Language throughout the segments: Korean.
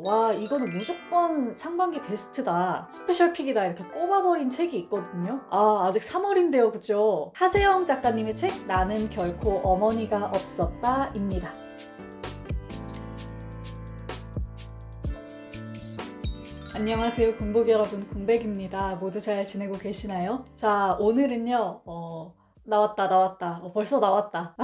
와, 이거는 무조건 상반기 베스트다, 스페셜픽이다 이렇게 꼽아버린 책이 있거든요. 아직 3월인데요, 그죠? 하재영 작가님의 책 나는 결코 어머니가 없었다 입니다. 안녕하세요, 공복 여러분, 공백입니다. 모두 잘 지내고 계시나요? 자, 오늘은요 나왔다. 벌써 나왔다.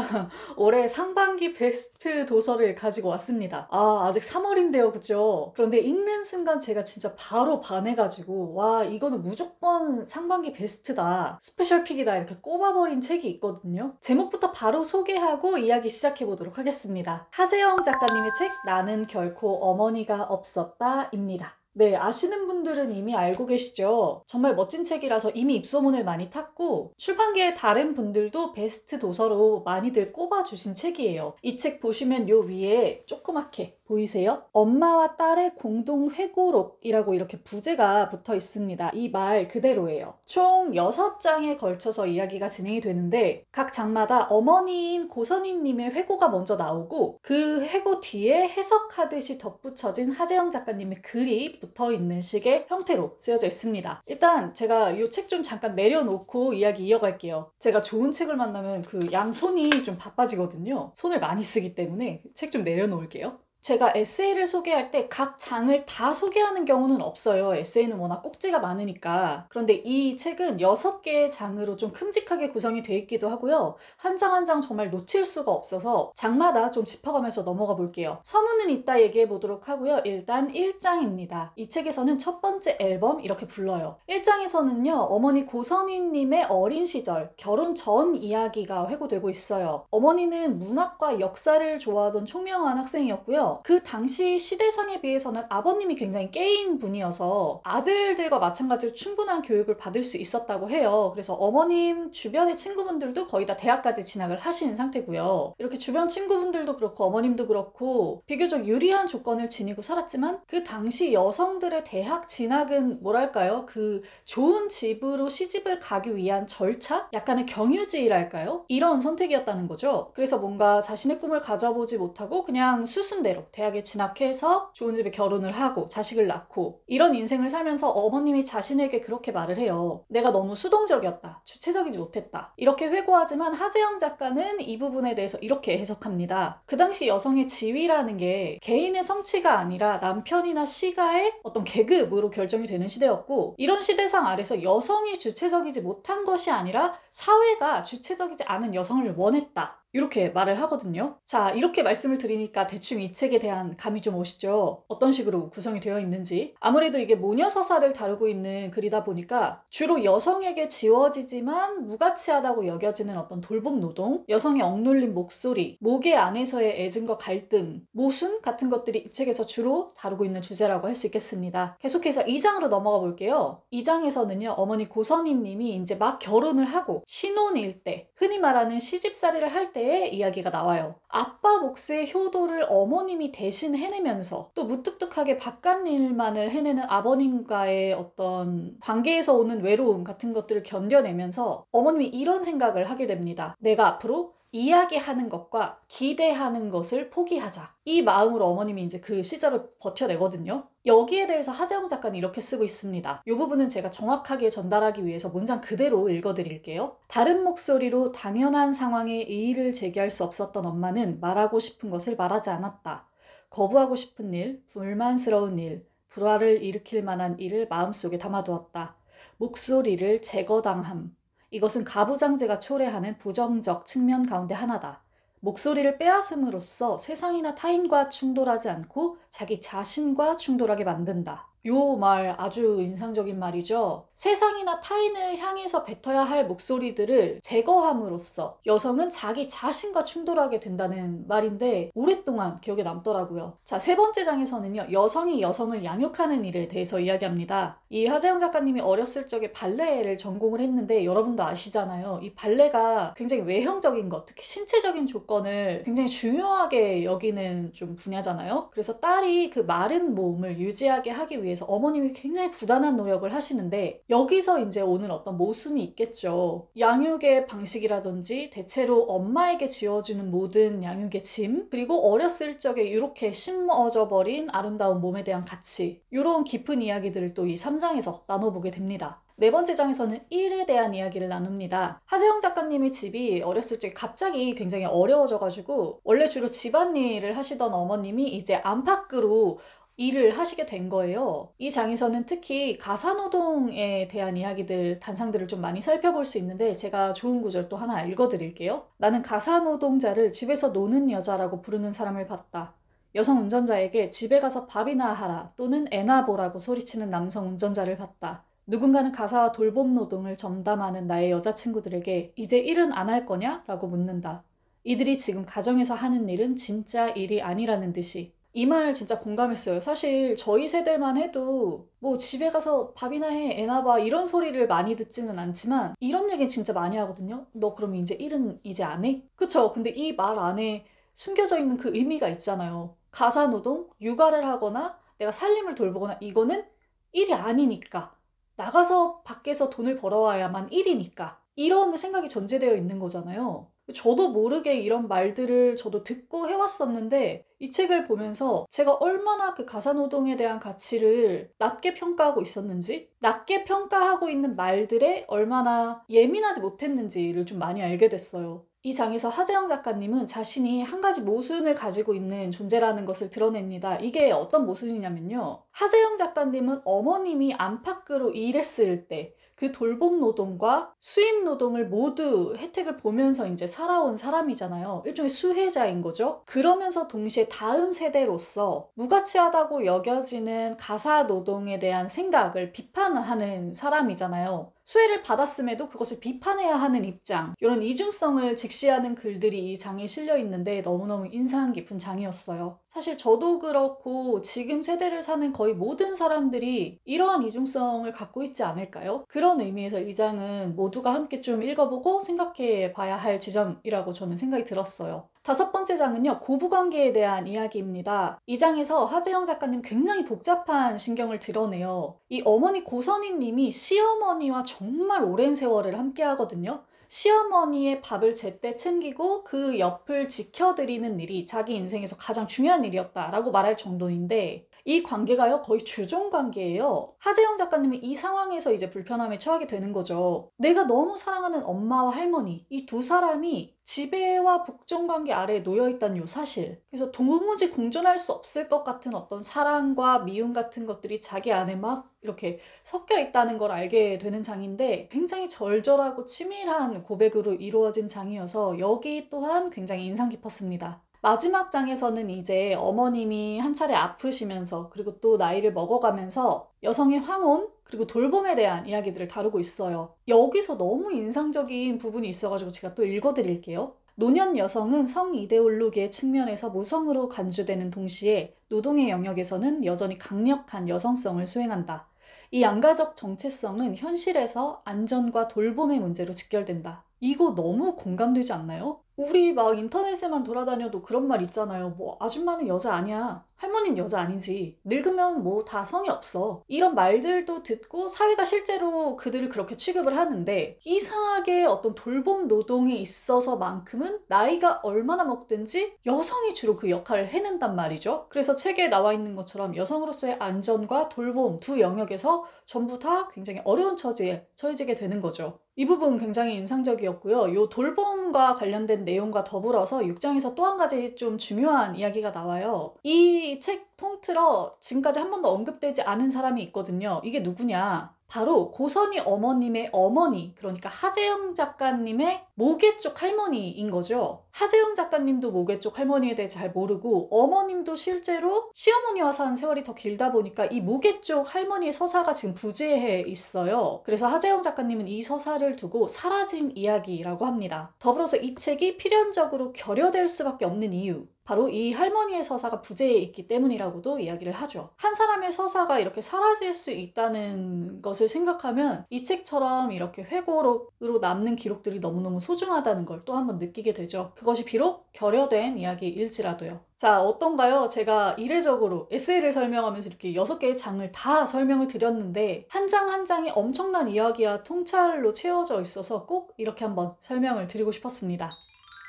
올해 상반기 베스트 도서를 가지고 왔습니다. 아직 3월인데요, 그죠? 그런데 읽는 순간 제가 진짜 바로 반해가지고 와, 이거는 무조건 상반기 베스트다, 스페셜픽이다 이렇게 꼽아버린 책이 있거든요. 제목부터 바로 소개하고 이야기 시작해보도록 하겠습니다. 하재영 작가님의 책 나는 결코 어머니가 없었다 입니다. 네, 아시는 분들은 이미 알고 계시죠? 정말 멋진 책이라서 이미 입소문을 많이 탔고 출판계의 다른 분들도 베스트 도서로 많이들 꼽아주신 책이에요. 이 책 보시면 요 위에 조그맣게 보이세요? 엄마와 딸의 공동 회고록이라고 이렇게 부제가 붙어 있습니다. 이 말 그대로예요. 총 6장에 걸쳐서 이야기가 진행이 되는데 각 장마다 어머니인 고선희님의 회고가 먼저 나오고 그 회고 뒤에 해석하듯이 덧붙여진 하재영 작가님의 글이 붙어 있는 식의 형태로 쓰여져 있습니다. 일단 제가 이 책 좀 잠깐 내려놓고 이야기 이어갈게요. 제가 좋은 책을 만나면 그 양손이 좀 바빠지거든요. 손을 많이 쓰기 때문에 책 좀 내려놓을게요. 제가 에세이를 소개할 때 각 장을 다 소개하는 경우는 없어요. 에세이는 워낙 꼭지가 많으니까. 그런데 이 책은 6개의 장으로 좀 큼직하게 구성이 되어 있기도 하고요. 한 장 한 장 정말 놓칠 수가 없어서 장마다 좀 짚어가면서 넘어가 볼게요. 서문은 이따 얘기해 보도록 하고요. 일단 1장입니다. 이 책에서는 첫 번째 앨범 이렇게 불러요. 1장에서는요, 어머니 고선희님의 어린 시절, 결혼 전 이야기가 회고되고 있어요. 어머니는 문학과 역사를 좋아하던 총명한 학생이었고요. 그 당시 시대상에 비해서는 아버님이 굉장히 깨인 분이어서 아들들과 마찬가지로 충분한 교육을 받을 수 있었다고 해요. 그래서 어머님 주변의 친구분들도 거의 다 대학까지 진학을 하신 상태고요. 이렇게 주변 친구분들도 그렇고 어머님도 그렇고 비교적 유리한 조건을 지니고 살았지만 그 당시 여성들의 대학 진학은 뭐랄까요? 그 좋은 집으로 시집을 가기 위한 절차? 약간의 경유지랄까요? 이런 선택이었다는 거죠. 그래서 뭔가 자신의 꿈을 가져보지 못하고 그냥 수순대로 대학에 진학해서 좋은 집에 결혼을 하고 자식을 낳고 이런 인생을 살면서 어머님이 자신에게 그렇게 말을 해요. 내가 너무 수동적이었다, 주체적이지 못했다, 이렇게 회고하지만 하재영 작가는 이 부분에 대해서 이렇게 해석합니다. 그 당시 여성의 지위라는 게 개인의 성취가 아니라 남편이나 시가의 어떤 계급으로 결정이 되는 시대였고, 이런 시대상 아래서 여성이 주체적이지 못한 것이 아니라 사회가 주체적이지 않은 여성을 원했다, 이렇게 말을 하거든요. 자, 이렇게 말씀을 드리니까 대충 이 책에 대한 감이 좀 오시죠? 어떤 식으로 구성이 되어 있는지. 아무래도 이게 모녀서사를 다루고 있는 글이다 보니까 주로 여성에게 지워지지만 무가치하다고 여겨지는 어떤 돌봄 노동, 여성의 억눌린 목소리, 모계 안에서의 애증과 갈등, 모순 같은 것들이 이 책에서 주로 다루고 있는 주제라고 할 수 있겠습니다. 계속해서 2장으로 넘어가 볼게요. 2장에서는요, 어머니 고선희님이 이제 막 결혼을 하고 신혼일 때, 흔히 말하는 시집살이를 할 때의 이야기가 나와요. 아빠 몫의 효도를 어머님이 대신 해내면서 또 무뚝뚝하게 바깥 일만을 해내는 아버님과의 어떤 관계에서 오는 외로움 같은 것들을 견뎌내면서 어머님이 이런 생각을 하게 됩니다. 내가 앞으로 이야기하는 것과 기대하는 것을 포기하자. 이 마음으로 어머님이 이제 그 시절을 버텨내거든요. 여기에 대해서 하재영 작가는 이렇게 쓰고 있습니다. 이 부분은 제가 정확하게 전달하기 위해서 문장 그대로 읽어드릴게요. 다른 목소리로 당연한 상황에 이의를 제기할 수 없었던 엄마는 말하고 싶은 것을 말하지 않았다. 거부하고 싶은 일, 불만스러운 일, 불화를 일으킬 만한 일을 마음속에 담아두었다. 목소리를 제거당함. 이것은 가부장제가 초래하는 부정적 측면 가운데 하나다. 목소리를 빼앗음으로써 세상이나 타인과 충돌하지 않고 자기 자신과 충돌하게 만든다. 요 말 아주 인상적인 말이죠. 세상이나 타인을 향해서 뱉어야 할 목소리들을 제거함으로써 여성은 자기 자신과 충돌하게 된다는 말인데 오랫동안 기억에 남더라고요. 자, 3번째 장에서는요, 여성이 여성을 양육하는 일에 대해서 이야기합니다. 이 하재영 작가님이 어렸을 적에 발레를 전공을 했는데 여러분도 아시잖아요. 이 발레가 굉장히 외형적인 것, 특히 신체적인 조건을 굉장히 중요하게 여기는 좀 분야잖아요. 그래서 딸이 그 마른 몸을 유지하게 하기 위해 위해서 어머님이 굉장히 부단한 노력을 하시는데 여기서 이제 오는 어떤 모순이 있겠죠. 양육의 방식이라든지 대체로 엄마에게 지어주는 모든 양육의 짐, 그리고 어렸을 적에 이렇게 심어져 버린 아름다운 몸에 대한 가치, 이런 깊은 이야기들을 또 이 3장에서 나눠보게 됩니다. 네 번째 장에서는 일에 대한 이야기를 나눕니다. 하재영 작가님의 집이 어렸을 적에 갑자기 굉장히 어려워져가지고 원래 주로 집안일을 하시던 어머님이 이제 안팎으로 일을 하시게 된 거예요. 이 장에서는 특히 가사노동에 대한 이야기들, 단상들을 좀 많이 살펴볼 수 있는데 제가 좋은 구절 또 하나 읽어드릴게요. 나는 가사노동자를 집에서 노는 여자라고 부르는 사람을 봤다. 여성 운전자에게 집에 가서 밥이나 하라 또는 애나 보라고 소리치는 남성 운전자를 봤다. 누군가는 가사와 돌봄 노동을 전담하는 나의 여자친구들에게 이제 일은 안 할 거냐? 라고 묻는다. 이들이 지금 가정에서 하는 일은 진짜 일이 아니라는 듯이. 이 말 진짜 공감했어요. 사실 저희 세대만 해도 뭐 집에 가서 밥이나 해, 애나 봐 이런 소리를 많이 듣지는 않지만 이런 얘기는 진짜 많이 하거든요. 너 그럼 이제 일은 이제 안 해? 그쵸? 근데 이 말 안에 숨겨져 있는 그 의미가 있잖아요. 가사노동, 육아를 하거나 내가 살림을 돌보거나 이거는 일이 아니니까. 나가서 밖에서 돈을 벌어와야만 일이니까. 이런 생각이 전제되어 있는 거잖아요. 저도 모르게 이런 말들을 저도 듣고 해왔었는데 이 책을 보면서 제가 얼마나 그 가사노동에 대한 가치를 낮게 평가하고 있었는지, 낮게 평가하고 있는 말들에 얼마나 예민하지 못했는지를 좀 많이 알게 됐어요. 이 장에서 하재영 작가님은 자신이 한 가지 모순을 가지고 있는 존재라는 것을 드러냅니다. 이게 어떤 모순이냐면요. 하재영 작가님은 어머님이 안팎으로 일했을 때 그 돌봄 노동과 수입 노동을 모두 혜택을 보면서 이제 살아온 사람이잖아요. 일종의 수혜자인 거죠. 그러면서 동시에 다음 세대로서 무가치하다고 여겨지는 가사 노동에 대한 생각을 비판하는 사람이잖아요. 수혜를 받았음에도 그것을 비판해야 하는 입장, 이런 이중성을 직시하는 글들이 이 장에 실려 있는데 너무너무 인상 깊은 장이었어요. 사실 저도 그렇고 지금 세대를 사는 거의 모든 사람들이 이러한 이중성을 갖고 있지 않을까요? 그런 의미에서 이 장은 모두가 함께 좀 읽어보고 생각해 봐야 할 지점이라고 저는 생각이 들었어요. 다섯 번째 장은요, 고부관계에 대한 이야기입니다. 이 장에서 하재영 작가님 굉장히 복잡한 신경을 드러내요. 이 어머니 고선희 님이 시어머니와 정말 오랜 세월을 함께 하거든요. 시어머니의 밥을 제때 챙기고 그 옆을 지켜드리는 일이 자기 인생에서 가장 중요한 일이었다라고 말할 정도인데 이 관계가요 거의 주종 관계예요. 하재영 작가님은 이 상황에서 이제 불편함에 처하게 되는 거죠. 내가 너무 사랑하는 엄마와 할머니 이 두 사람이 지배와 복종 관계 아래에 놓여있다는 요 사실. 그래서 도무지 공존할 수 없을 것 같은 어떤 사랑과 미움 같은 것들이 자기 안에 막 이렇게 섞여 있다는 걸 알게 되는 장인데 굉장히 절절하고 치밀한 고백으로 이루어진 장이어서 여기 또한 굉장히 인상 깊었습니다. 마지막 장에서는 이제 어머님이 한 차례 아프시면서 그리고 또 나이를 먹어가면서 여성의 황혼 그리고 돌봄에 대한 이야기들을 다루고 있어요. 여기서 너무 인상적인 부분이 있어가지고 제가 또 읽어드릴게요. 노년 여성은 성 이데올로기의 측면에서 모성으로 간주되는 동시에 노동의 영역에서는 여전히 강력한 여성성을 수행한다. 이 양가적 정체성은 현실에서 안전과 돌봄의 문제로 직결된다. 이거 너무 공감되지 않나요? 우리 막 인터넷에만 돌아다녀도 그런 말 있잖아요. 뭐 아줌마는 여자 아니야. 할머니는 여자 아니지. 늙으면 뭐 다 성이 없어. 이런 말들도 듣고 사회가 실제로 그들을 그렇게 취급을 하는데 이상하게 어떤 돌봄 노동에 있어서만큼은 나이가 얼마나 먹든지 여성이 주로 그 역할을 해낸단 말이죠. 그래서 책에 나와 있는 것처럼 여성으로서의 안전과 돌봄 두 영역에서 전부 다 굉장히 어려운 처지에 처해지게 되는 거죠. 이 부분 굉장히 인상적이었고요. 이 돌봄과 관련된 내용과 더불어서 6장에서 또 한 가지 좀 중요한 이야기가 나와요. 이 책 통틀어 지금까지 한 번도 언급되지 않은 사람이 있거든요. 이게 누구냐? 바로 고선희 어머님의 어머니, 그러니까 하재영 작가님의 모계 쪽 할머니인 거죠. 하재영 작가님도 모계 쪽 할머니에 대해 잘 모르고 어머님도 실제로 시어머니와 산 세월이 더 길다 보니까 이 모계 쪽 할머니의 서사가 지금 부재해 있어요. 그래서 하재영 작가님은 이 서사를 두고 사라진 이야기라고 합니다. 더불어서 이 책이 필연적으로 결여될 수밖에 없는 이유, 바로 이 할머니의 서사가 부재해 있기 때문이라고도 이야기를 하죠. 한 사람의 서사가 이렇게 사라질 수 있다는 것을 생각하면 이 책처럼 이렇게 회고록으로 남는 기록들이 너무너무 소중하다는 걸 또 한 번 느끼게 되죠. 그것이 비록 결여된 이야기일지라도요. 자, 어떤가요? 제가 이례적으로 에세이를 설명하면서 이렇게 6개의 장을 다 설명을 드렸는데 한 장 한 장이 엄청난 이야기와 통찰로 채워져 있어서 꼭 이렇게 한번 설명을 드리고 싶었습니다.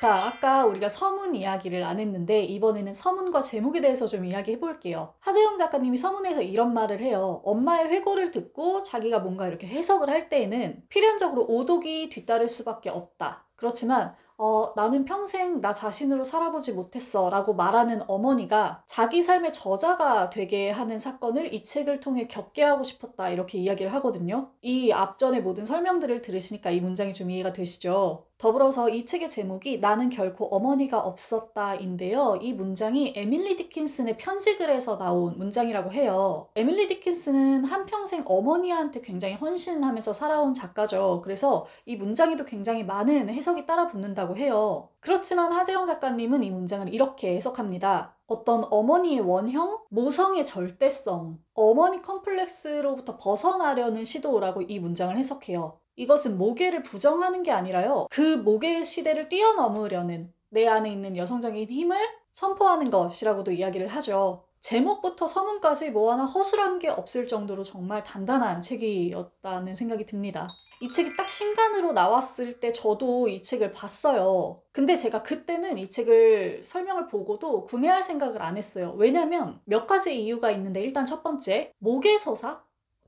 자, 아까 우리가 서문 이야기를 안 했는데 이번에는 서문과 제목에 대해서 좀 이야기해 볼게요. 하재영 작가님이 서문에서 이런 말을 해요. 엄마의 회고를 듣고 자기가 뭔가 이렇게 해석을 할 때에는 필연적으로 오독이 뒤따를 수밖에 없다. 그렇지만 나는 평생 나 자신으로 살아보지 못했어 라고 말하는 어머니가 자기 삶의 저자가 되게 하는 사건을 이 책을 통해 겪게 하고 싶었다 이렇게 이야기를 하거든요. 이 앞전의 모든 설명들을 들으시니까 이 문장이 좀 이해가 되시죠? 더불어서 이 책의 제목이 나는 결코 어머니가 없었다 인데요. 이 문장이 에밀리 디킨슨의 편지글에서 나온 문장이라고 해요. 에밀리 디킨슨은 한평생 어머니한테 굉장히 헌신하면서 살아온 작가죠. 그래서 이 문장에도 굉장히 많은 해석이 따라 붙는다고 해요. 그렇지만 하재영 작가님은 이 문장을 이렇게 해석합니다. 어떤 어머니의 원형, 모성의 절대성, 어머니 컴플렉스로부터 벗어나려는 시도라고 이 문장을 해석해요. 이것은 모계를 부정하는 게 아니라요. 그 모계의 시대를 뛰어넘으려는 내 안에 있는 여성적인 힘을 선포하는 것이라고도 이야기를 하죠. 제목부터 서문까지 뭐 하나 허술한 게 없을 정도로 정말 단단한 책이었다는 생각이 듭니다. 이 책이 딱 신간으로 나왔을 때 저도 이 책을 봤어요. 근데 제가 그때는 이 책을 설명을 보고도 구매할 생각을 안 했어요. 왜냐면 몇 가지 이유가 있는데 일단 첫 번째, 모계서사?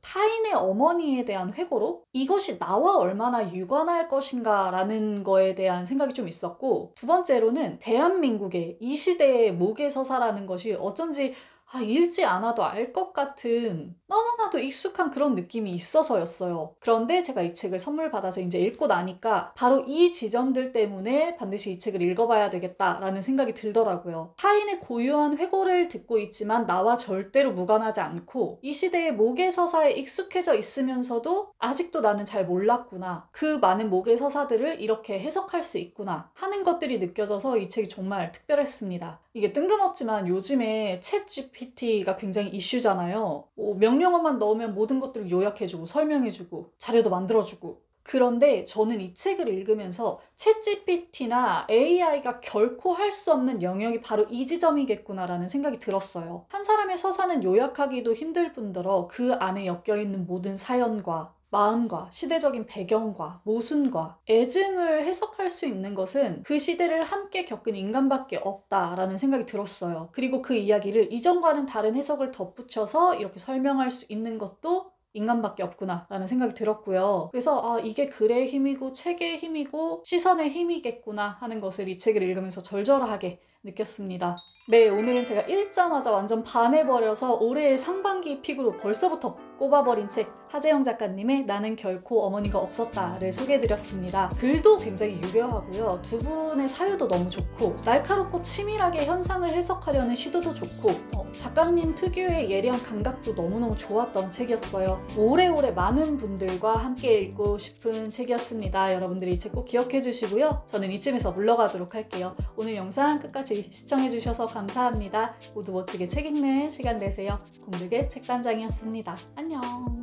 타인의 어머니에 대한 회고록? 이것이 나와 얼마나 유관할 것인가 라는 거에 대한 생각이 좀 있었고, 두 번째로는 대한민국의 이 시대의 모계서사라는 것이 어쩐지 읽지 않아도 알 것 같은 너무나도 익숙한 그런 느낌이 있어서였어요. 그런데 제가 이 책을 선물 받아서 이제 읽고 나니까 바로 이 지점들 때문에 반드시 이 책을 읽어봐야 되겠다라는 생각이 들더라고요. 타인의 고유한 회고를 듣고 있지만 나와 절대로 무관하지 않고 이 시대의 모계서사에 익숙해져 있으면서도 아직도 나는 잘 몰랐구나. 그 많은 모계서사들을 이렇게 해석할 수 있구나 하는 것들이 느껴져서 이 책이 정말 특별했습니다. 이게 뜬금없지만 요즘에 챗 GPT가 굉장히 이슈잖아요. 명령어만 넣으면 모든 것들을 요약해주고 설명해주고 자료도 만들어주고. 그런데 저는 이 책을 읽으면서 챗 GPT나 AI가 결코 할 수 없는 영역이 바로 이 지점이겠구나라는 생각이 들었어요. 한 사람의 서사는 요약하기도 힘들 뿐더러 그 안에 엮여있는 모든 사연과 마음과 시대적인 배경과 모순과 애증을 해석할 수 있는 것은 그 시대를 함께 겪은 인간밖에 없다라는 생각이 들었어요. 그리고 그 이야기를 이전과는 다른 해석을 덧붙여서 이렇게 설명할 수 있는 것도 인간밖에 없구나 라는 생각이 들었고요. 그래서 이게 글의 힘이고 책의 힘이고 시선의 힘이겠구나 하는 것을 이 책을 읽으면서 절절하게 느꼈습니다. 네, 오늘은 제가 읽자마자 완전 반해버려서 올해의 상반기 픽으로 벌써부터 꼽아버린 책 하재영 작가님의 나는 결코 어머니가 없었다를 소개해드렸습니다. 글도 굉장히 유려하고요. 두 분의 사유도 너무 좋고 날카롭고 치밀하게 현상을 해석하려는 시도도 좋고 작가님 특유의 예리한 감각도 너무너무 좋았던 책이었어요. 오래오래 많은 분들과 함께 읽고 싶은 책이었습니다. 여러분들이 이 책 꼭 기억해 주시고요. 저는 이쯤에서 물러가도록 할게요. 오늘 영상 끝까지 시청해 주셔서 감사합니다. 모두 멋지게 책 읽는 시간 되세요. 공득의 책단장이었습니다. 안녕.